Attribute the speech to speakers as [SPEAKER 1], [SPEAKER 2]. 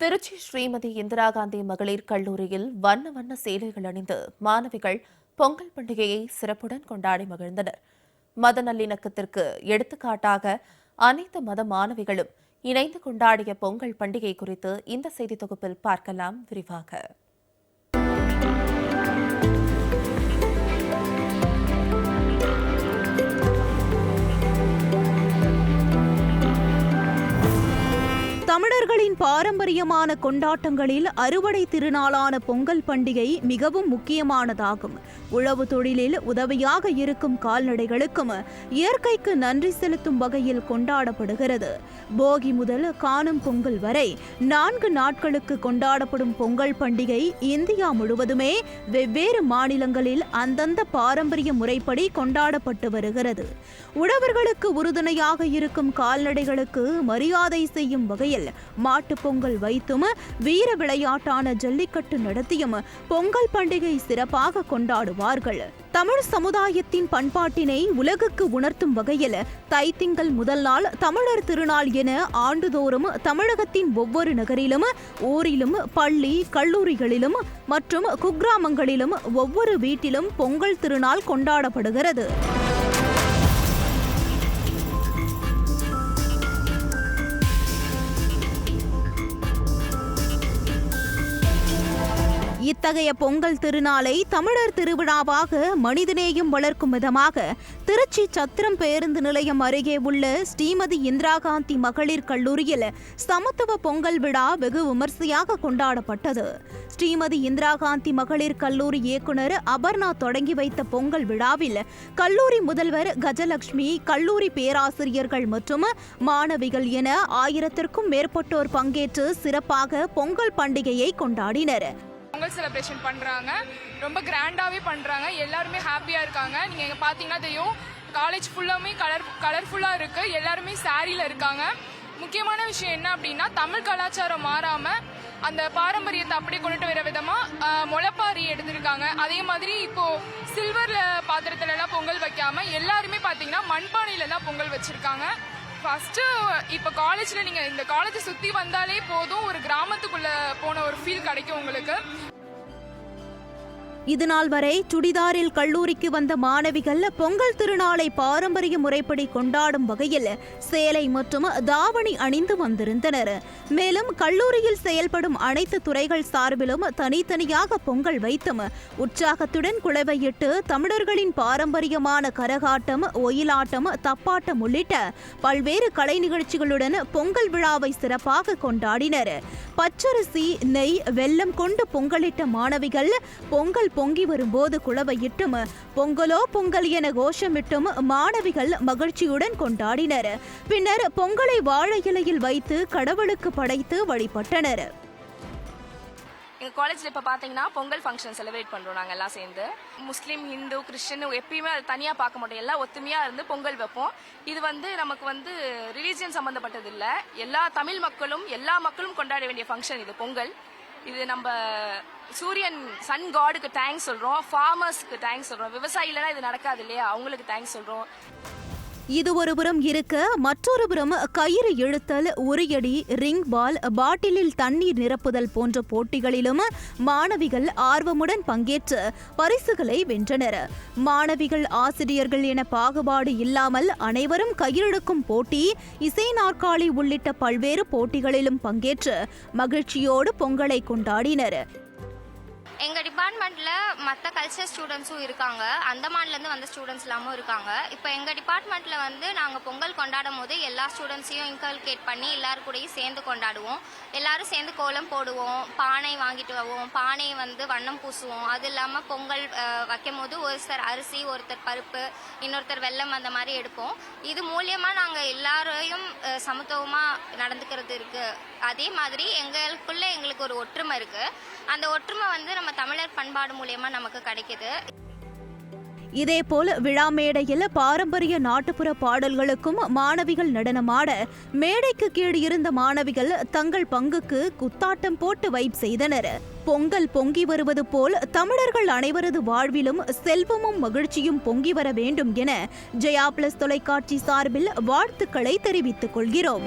[SPEAKER 1] திருச்சி ஸ்ரீமதி இந்திரா காந்தி மகளிர் கல்லூரியில் வண்ண வண்ண சேலைகள் அணிந்து மாணவிகள் பொங்கல் பண்டிகையை சிறப்புடன் கொண்டாடி மகிழ்ந்தனர். மத நல்லிணக்கத்திற்கு எடுத்துக்காட்டாக அனைத்து மத மாணவிகளும் இணைந்து கொண்டாடிய பொங்கல் பண்டிகை குறித்து இந்த செய்தி தொகுப்பில் பார்க்கலாம் விரிவாக.
[SPEAKER 2] தமிழர்களின் பாரம்பரியமான கொண்டாட்டங்களில் அறுவடை திருநாளான பொங்கல் பண்டிகை மிகவும் முக்கியமானதாகும். உழவு தொழிலில் உதவியாக இருக்கும் கால்நடைகளுக்கும் இயற்கைக்கு நன்றி செலுத்தும் வகையில் கொண்டாடப்படுகிறது. போகி முதல் காணும் பொங்கல் வரை 4 நாட்களுக்கு கொண்டாடப்படும் பொங்கல் பண்டிகை இந்தியா முழுவதுமே வெவ்வேறு மாநிலங்களில் அந்தந்த பாரம்பரிய முறைப்படி கொண்டாடப்பட்டு வருகிறது. உழவர்களுக்கு உறுதுணையாக இருக்கும் கால்நடைகளுக்கு மரியாதை செய்யும் வகையில் மாட்டுப் பொங்கல் வைத்தும் வீர விளையாட்டான ஜல்லிக்கட்டு நடத்தியும் பொங்கல் பண்டிகை சிறப்பாக கொண்டாடுவார்கள். தமிழ் சமுதாயத்தின் பண்பாட்டினை உலகுக்கு உணர்த்தும் வகையில் தைத்திங்கள் முதல் நாள் தமிழர் திருநாள் என ஆண்டுதோறும் தமிழகத்தின் ஒவ்வொரு நகரிலும், ஊரிலும், பள்ளி கல்லூரிகளிலும் மற்றும் குக்கிராமங்களிலும் ஒவ்வொரு வீட்டிலும் பொங்கல் திருநாள் கொண்டாடப்படுகிறது. இத்தகைய பொங்கல் திருநாளை தமிழர் திருவிழாவாக மனிதநேயம் வளர்க்கும் விதமாக திருச்சி சத்திரம் பேருந்து நிலையம் அருகே உள்ள ஸ்ரீமதி இந்திரா காந்தி மகளிர் கல்லூரியில் சமத்துவ பொங்கல் விழா வெகு விமர்சையாக கொண்டாடப்பட்டது. ஸ்ரீமதி இந்திரா காந்தி மகளிர் கல்லூரி இயக்குனர் அபர்ணா தொடங்கி வைத்த பொங்கல் விழாவில் கல்லூரி முதல்வர் கஜலட்சுமி, கல்லூரி பேராசிரியர்கள் மற்றும் மாணவிகள் என 1000க்கும் மேற்பட்டோர் பங்கேற்று சிறப்பாக பொங்கல் பண்டிகையை கொண்டாடினர்.
[SPEAKER 3] பொங்கல் செலிப்ரேஷன் பண்ணுறாங்க, ரொம்ப கிராண்டாகவே பண்ணுறாங்க, எல்லாருமே ஹாப்பியாக இருக்காங்க. நீங்கள் இங்கே பார்த்தீங்கன்னா தெரியும், காலேஜ் ஃபுல்லாமே கலர்ஃபுல்லாக இருக்குது, எல்லாருமே சாரியில் இருக்காங்க. முக்கியமான விஷயம் என்ன அப்படின்னா, தமிழ் கலாச்சாரம் மாறாமல் அந்த பாரம்பரியத்தை அப்படியே கொண்டுட்டு வர விதமாக முளைப்பாரி எடுத்திருக்காங்க. அதே மாதிரி இப்போது சில்வரில் பாத்திரத்துலலாம் பொங்கல் வைக்காமல் எல்லாருமே பார்த்தீங்கன்னா மண்பானையிலலாம் பொங்கல் வச்சுருக்காங்க. ஃபஸ்ட்டு இப்போ காலேஜில் நீங்கள் இந்த காலேஜை சுற்றி வந்தாலே போதும், ஒரு கிராமத்துக்குள்ளே போன ஒரு ஃபீல் கிடைக்கும் உங்களுக்கு.
[SPEAKER 2] இதுநாள் வரை சுடிதாரில் கல்லூரிக்கு வந்த மாணவிகள் பொங்கல் திருநாளை பாரம்பரிய முறைப்படி கொண்டாடும் வகையில் சேலை மற்றும் தாவணி அணிந்து வந்திருந்தனர். மேலும் கல்லூரியில் செயல்படும் அனைத்து துறைகள் சார்பிலும் தனித்தனியாக பொங்கல் வைத்தும் உற்சாகத்துடன் குலவையிட்டு தமிழர்களின் பாரம்பரியமான கரகாட்டம், ஒயிலாட்டம், தப்பாட்டம் உள்ளிட்ட பல்வேறு கலை நிகழ்ச்சிகளுடன் பொங்கல் விழாவை சிறப்பாக கொண்டாடினர். பச்சரிசி, நெய், வெல்லம் கொண்டு பொங்கலிட்ட மாணவிகள் பொங்கல் பொங்கி வரும்போது குளவையிட்டும் பொங்கலோ பொங்கல் என கோஷமிட்டும் மாணவிகள் மகிழ்ச்சியுடன் கொண்டாடினர். பின்னர் பொங்கலை வாழை இலையில் வைத்து கடவுளுக்கு படைத்து வழிபட்டனர்.
[SPEAKER 4] எங்கள் காலேஜில் இப்போ பார்த்தீங்கன்னா பொங்கல் ஃபங்க்ஷன் செலிப்ரேட் பண்ணுறோம். நாங்கள் எல்லாம் சேர்ந்து முஸ்லீம், ஹிந்து, கிறிஸ்டின் எப்பயுமே அது தனியாக பார்க்க மாட்டோம், எல்லாம் ஒத்துமையாக இருந்து பொங்கல் வைப்போம். இது நமக்கு ரிலீஜியன் சம்மந்தப்பட்டது இல்லை, எல்லா தமிழ் மக்களும் எல்லா மக்களும் கொண்டாட வேண்டிய ஃபங்க்ஷன் இது பொங்கல். இது நம்ம சூரியன் சன் காடுக்கு தேங்க்ஸ் சொல்கிறோம், ஃபார்மர்ஸ்க்கு தேங்க்ஸ் சொல்கிறோம். விவசாயிலலாம் இது நடக்காது இல்லையா, அவங்களுக்கு தேங்க்ஸ் சொல்கிறோம்.
[SPEAKER 2] இது ஒருபுறம் இருக்க, மற்றொரு புறம் கயிறு இழுத்தல், உரியடி, ரிங் பால், பாட்டிலில் தண்ணீர் நிரப்புதல் போன்ற போட்டிகளிலும் மாணவிகள் ஆர்வமுடன் பங்கேற்று பரிசுகளை வென்றனர். மாணவிகள், ஆசிரியர்கள் என பாகுபாடு இல்லாமல் அனைவரும் கயிறெடுக்கும் போட்டி, இசை நாற்காலி உள்ளிட்ட பல்வேறு போட்டிகளிலும் பங்கேற்று மகிழ்ச்சியோடு பொங்கலை கொண்டாடினர்.
[SPEAKER 5] எங்கள் டிபார்ட்மெண்ட்டில் மற்ற கல்ச்சர் ஸ்டூடெண்ட்ஸும் இருக்காங்க, அந்தமான்லேருந்து வந்த ஸ்டூடெண்ட்ஸ் எல்லாமும் இருக்காங்க. இப்போ எங்கள் டிபார்ட்மெண்ட்டில் நாங்கள் பொங்கல் கொண்டாடும் போது எல்லா ஸ்டூடெண்ட்ஸையும் இன்கல்கேட் பண்ணி எல்லாரு கூடயும் சேர்ந்து கொண்டாடுவோம். எல்லாரும் சேர்ந்து கோலம் போடுவோம், பானை வாங்கிட்டு வருவோம், பானையை வண்ணம் பூசுவோம். அது இல்லாமல் பொங்கல் வைக்கும் போது ஒருத்தர் அரிசி, ஒருத்தர் பருப்பு, இன்னொருத்தர் வெல்லம் அந்த மாதிரி எடுப்போம். இது மூலியமாக நாங்கள் எல்லாரையும் சமத்துவமாக நடந்துக்கிறது இருக்குது. அதே மாதிரி எங்களுக்கு ஒரு ஒற்றுமை இருக்குது. அந்த ஒற்றுமை நம்ம தமிழர் பண்பாடு மூலமா நமக்கு கிடைக்குது.
[SPEAKER 2] இதேபோல் விழா மேடையில் பாரம்பரிய நாட்டுப்புற பாடல்களுக்கும் மாணவிகள் நடனமாட, மேடைக்கு கீழ் இருந்த மாணவிகள் தங்கள் பங்குக்கு குத்தாட்டம் போட்டு வைப் செய்தனர். பொங்கல் பொங்கி வருவது போல் தமிழர்கள் அனைவரது வாழ்விலும் செல்வமும் மகிழ்ச்சியும் பொங்கி வர வேண்டும் என ஜெயா பிளஸ் தொலைக்காட்சி சார்பில் வாழ்த்துக்களை தெரிவித்துக் கொள்கிறோம்.